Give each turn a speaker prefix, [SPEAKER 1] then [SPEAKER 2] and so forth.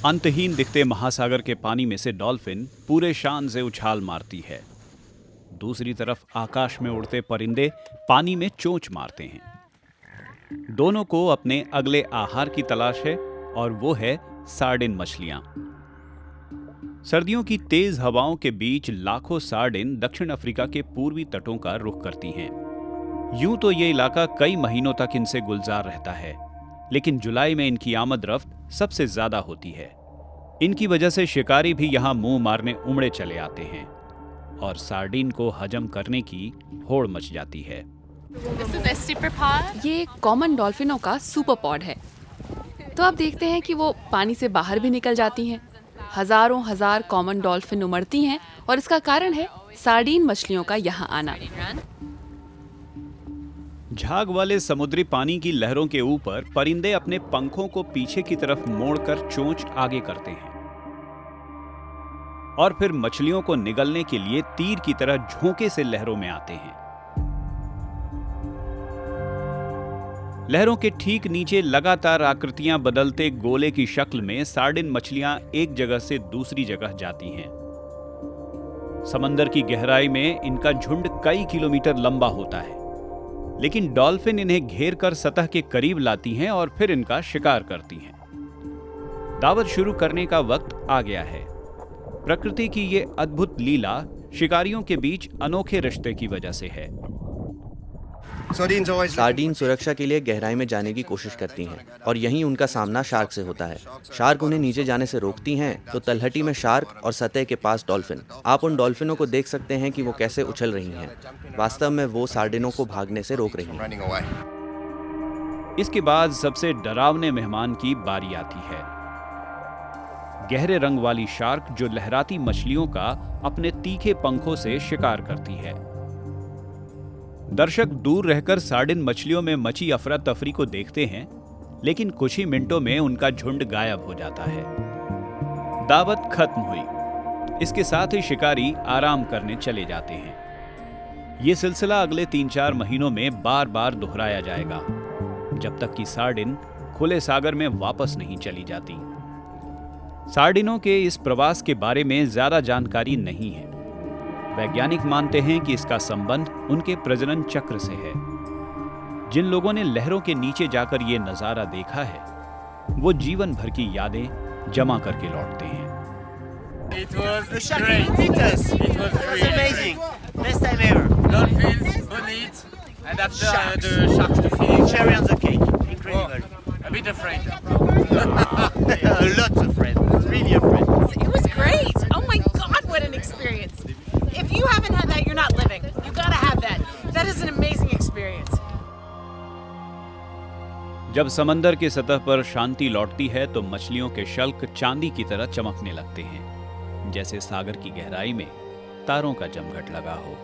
[SPEAKER 1] अंतहीन दिखते महासागर के पानी में से डॉल्फिन पूरे शान से उछाल मारती है। दूसरी तरफ आकाश में उड़ते परिंदे पानी में चोंच मारते हैं। दोनों को अपने अगले आहार की तलाश है और वो है सार्डिन मछलियां। सर्दियों की तेज हवाओं के बीच लाखों सार्डिन दक्षिण अफ्रीका के पूर्वी तटों का रुख करती हैं। यूं तो ये इलाका कई महीनों तक इनसे गुलजार रहता है, लेकिन जुलाई में इनकी आमद रफ्त सबसे ज्यादा होती है। इनकी वजह से शिकारी भी यहां मुंह मारने उमड़े चले आते हैं और सार्डिन को हजम करने की होड़ मच जाती है।
[SPEAKER 2] ये कॉमन डॉल्फिनों का सुपर पॉड है। तो आप देखते हैं कि वो पानी से बाहर भी निकल जाती हैं। हजारों हजार कॉमन डॉल्फिन उमड़ती हैं और इसका कारण है सार्डिन मछलियों का यहाँ आना।
[SPEAKER 1] झाग वाले समुद्री पानी की लहरों के ऊपर परिंदे अपने पंखों को पीछे की तरफ मोड़कर चोंच आगे करते हैं और फिर मछलियों को निगलने के लिए तीर की तरह झोंके से लहरों में आते हैं। लहरों के ठीक नीचे लगातार आकृतियां बदलते गोले की शक्ल में सार्डिन मछलियां एक जगह से दूसरी जगह जाती हैं। समंदर की गहराई में इनका झुंड कई किलोमीटर लंबा होता है, लेकिन डॉल्फिन इन्हें घेर कर सतह के करीब लाती हैं और फिर इनका शिकार करती हैं। दावत शुरू करने का वक्त आ गया है। प्रकृति की ये अद्भुत लीला शिकारियों के बीच अनोखे रिश्ते की वजह से है।
[SPEAKER 3] सार्डिन सुरक्षा के लिए गहराई में जाने की कोशिश करती हैं और यहीं उनका सामना शार्क से होता है। शार्क उन्हें नीचे जाने से रोकती हैं तो तलहटी में शार्क और सतह के पास डॉल्फिन। आप उन डॉल्फिनों को देख सकते हैं कि वो कैसे उछल रही हैं। वास्तव में वो सार्डिनों को भागने से रोक रही हैं।
[SPEAKER 1] इसके बाद सबसे डरावने मेहमान की बारी आती है। गहरे रंग वाली शार्क जो लहराती मछलियों का अपने तीखे पंखों से शिकार करती है। दर्शक दूर रहकर सार्डिन मछलियों में मची अफरा तफरी को देखते हैं, लेकिन कुछ ही मिनटों में उनका झुंड गायब हो जाता है। दावत खत्म हुई। इसके साथ ही शिकारी आराम करने चले जाते हैं। यह सिलसिला अगले 3-4 महीनों में बार बार दोहराया जाएगा, जब तक कि सार्डिन खुले सागर में वापस नहीं चली जाती। सार्डिनों के इस प्रवास के बारे में ज्यादा जानकारी नहीं है। वैज्ञानिक मानते हैं कि इसका संबंध उनके प्रजनन चक्र से है। जिन लोगों ने लहरों के नीचे जाकर ये नजारा देखा है, वो जीवन भर की यादें जमा करके लौटते हैं।
[SPEAKER 4] It was great. It was amazing. Best time ever. Dolphins, bonite, and after the sharks to finish. Cherry on the cake. Incredible. A bit afraid. A lot afraid. Really afraid.
[SPEAKER 5] It was great. Oh my God, what an experience. If you haven't had that, you're not living. You gotta have that. That is an amazing experience.
[SPEAKER 1] जब समंदर की सतह पर शांति लौटती है तो मछलियों के शल्क चांदी की तरह चमकने लगते हैं, जैसे सागर की गहराई में तारों का जमघट लगा हो।